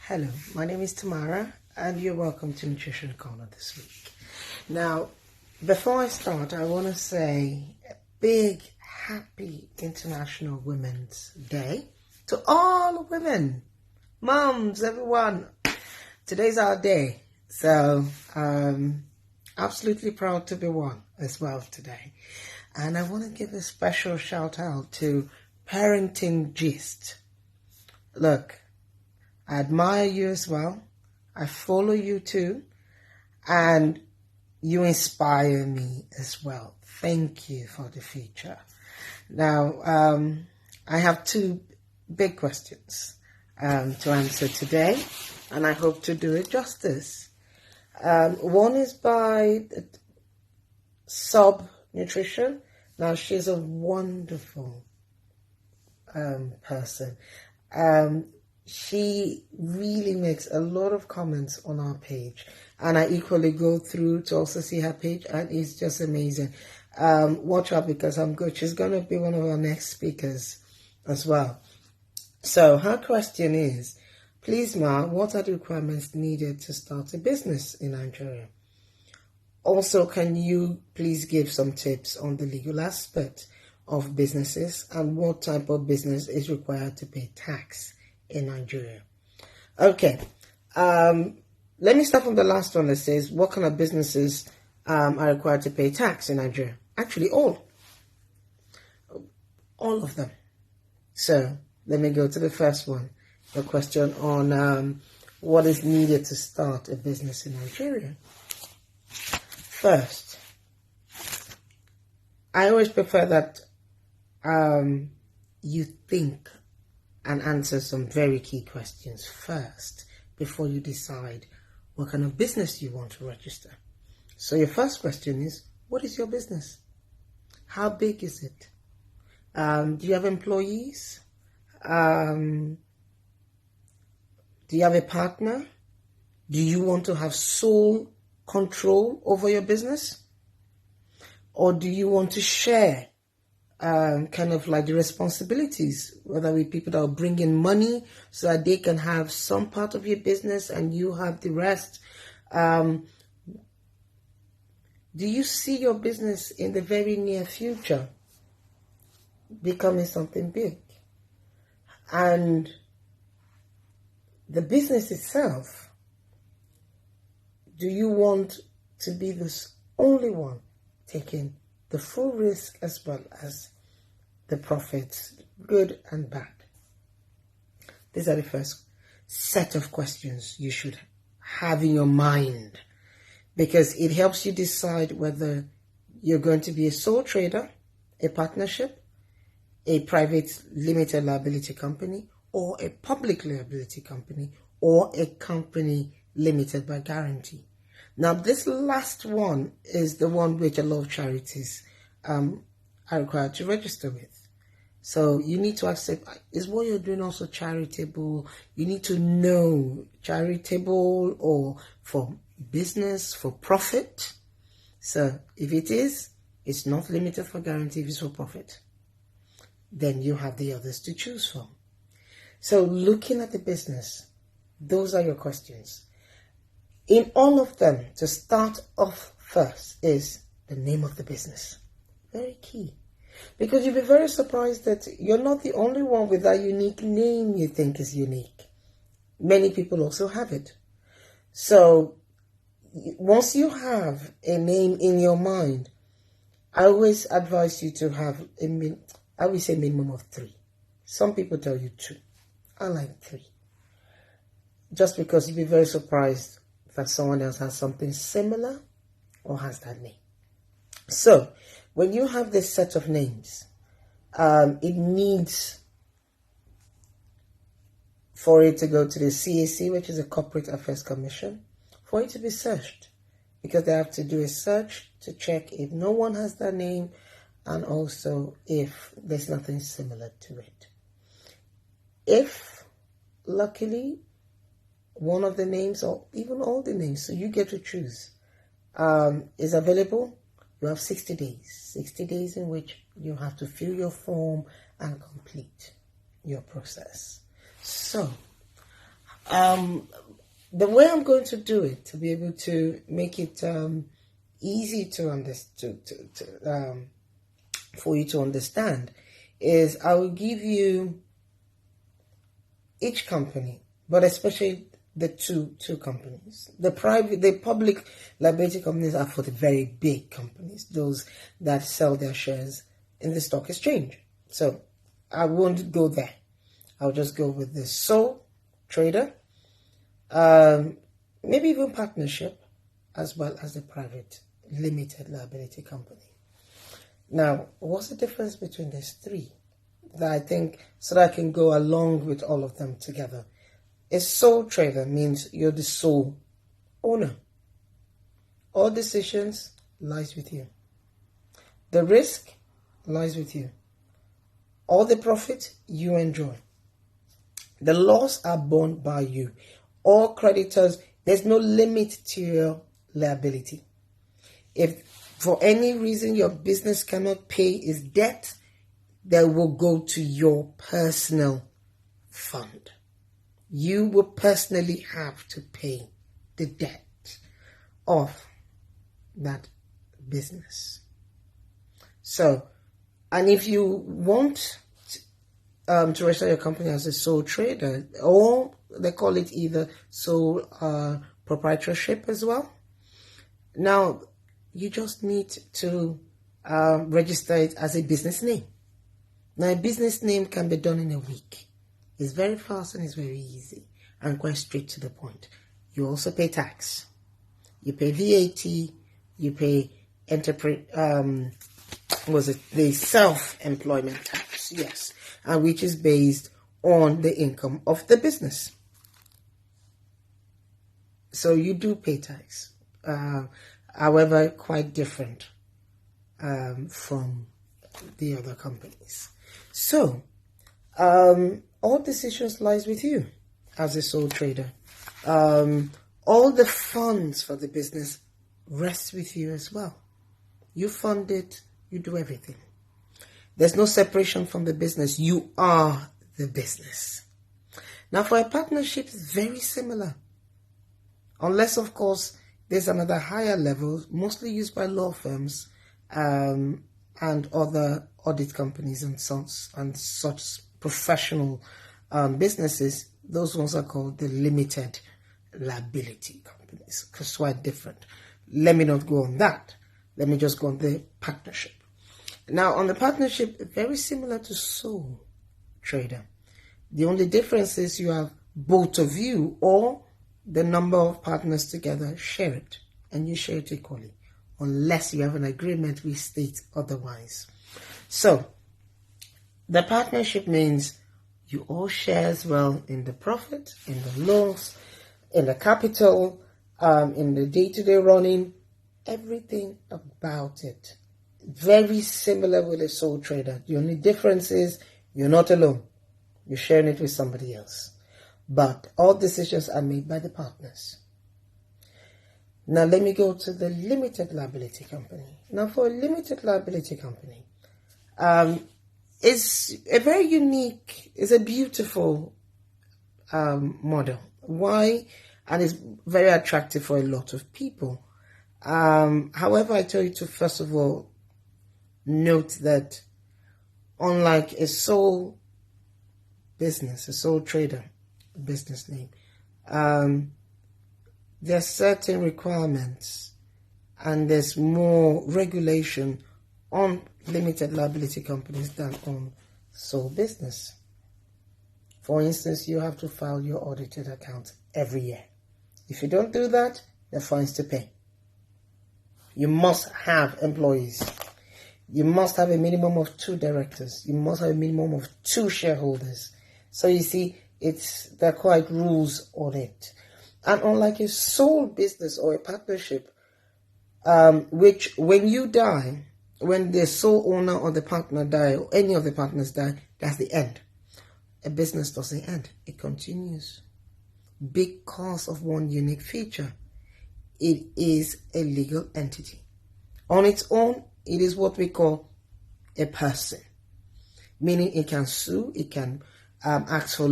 Hello, my name is Tamara and you're welcome to Nutrition Corner this week. Now, before I start, I want to say a big happy International Women's Day to all women, moms, everyone. Today's our day, so absolutely proud to be one as well today. And I want to give a special shout out to Parenting Gist. Look, I admire you as well. I follow you too. And you inspire me as well. Thank you for the future. Now, I have two big questions to answer today. And I hope to do it justice. One is by Sub Nutrition. Now, she's a wonderful person. She really makes a lot of comments on our page, and I equally go through to also see her page, and it's just amazing. Watch out, because I'm good. She's going to be one of our next speakers as well. So her question is, please ma, what are the requirements needed to start a business in Nigeria? Also, can you please give some tips on the legal aspect of businesses and what type of business is required to pay tax in Nigeria? Okay, let me start from the last one that says, what kind of businesses are required to pay tax in Nigeria? Actually, all of them. So let me go to the first one, the question on what is needed to start a business in Nigeria. First, I always prefer that you think and answer some very key questions first before you decide what kind of business you want to register. So your first question is, what is your business? How big is it? Do you have employees? Do you have a partner? Do you want to have sole control over your business? Or do you want to share kind of like the responsibilities, whether with people that will bring in money so that they can have some part of your business and you have the rest? Do you see your business in the very near future becoming something big? And the business itself, do you want to be the only one taking the full risk as well as the profits, good and bad? These are the first set of questions you should have in your mind, because it helps you decide whether you're going to be a sole trader, a partnership, a private limited liability company, or a public liability company, or a company limited by guarantee. Now, this last one is the one which a lot of charities are required to register with. So you need to accept, is what you're doing also charitable? You need to know, charitable or for business, for profit. So if it is, it's not limited for guarantee, if it's for profit. Then you have the others to choose from. So looking at the business, those are your questions. In all of them, to start off first is the name of the business. Very key. Because you'll be very surprised that you're not the only one with that unique name you think is unique. Many people also have it. So once you have a name in your mind, I always advise you to have I would say minimum of 3. Some people tell you 2. I like 3. Just because you'll be very surprised that someone else has something similar or has that name. So, when you have this set of names, it needs for it to go to the CAC, which is a Corporate Affairs Commission, for it to be searched. Because they have to do a search to check if no one has that name and also if there's nothing similar to it. If, luckily, one of the names or even all the names, so you get to choose, is available, you have 60 days. 60 days in which you have to fill your form and complete your process. So, The way I'm going to do it, to be able to make it easy to understand, for you to understand, is I will give you each company, but especially the two companies. The public liability companies are for the very big companies, those that sell their shares in the stock exchange. So I won't go there. I'll just go with the sole trader, maybe even partnership, as well as the private limited liability company. Now, what's the difference between these three? That I think, so that I can go along with all of them together. A sole trader means you're the sole owner. All decisions lies with you. The risk lies with you. All the profit you enjoy. The loss are borne by you. All creditors, there's no limit to your liability. If for any reason your business cannot pay its debt, they will go to your personal fund. You will personally have to pay the debt of that business. So, and if you want to register your company as a sole trader, or they call it either sole proprietorship as well. Now, you just need to register it as a business name. Now, a business name can be done in a week. It's very fast and it's very easy and quite straight to the point. You also pay tax. You pay VAT. You pay the self-employment tax, yes, and which is based on the income of the business. So you do pay tax, however, quite different from the other companies. So, all decisions lies with you as a sole trader. All the funds for the business rest with you as well. You fund it, you do everything. There's no separation from the business. You are the business. Now, for a partnership, it's very similar. Unless, of course, there's another higher level, mostly used by law firms and other audit companies and such professional businesses. Those ones are called the limited liability companies, because it's quite different. Let me not go on that. Let me just go on the partnership. Now, on the partnership, very similar to sole trader. The only difference is you have both of you, or the number of partners together share it, and you share it equally, unless you have an agreement which states otherwise. So, the partnership means you all share as well in the profit, in the loss, in the capital, in the day-to-day running, everything about it. Very similar with a sole trader. The only difference is you're not alone. You're sharing it with somebody else. But all decisions are made by the partners. Now let me go to the limited liability company. Now for a limited liability company, it's a very unique, it's a beautiful model. Why? And it's very attractive for a lot of people. However, I tell you to first of all note that unlike a sole business, a sole trader business name, there are certain requirements and there's more regulation on limited liability companies than on sole business. For instance, you have to file your audited accounts every year. If you don't do that, there are fines to pay. You must have employees. You must have a minimum of 2 directors. You must have a minimum of 2 shareholders. So you see, there are quite rules on it. And unlike a sole business or a partnership, which when you die, when the sole owner or the partner die, or any of the partners die, that's the end. A business doesn't end. It continues. Because of one unique feature. It is a legal entity. On its own, it is what we call a person. Meaning it can sue, it can ask for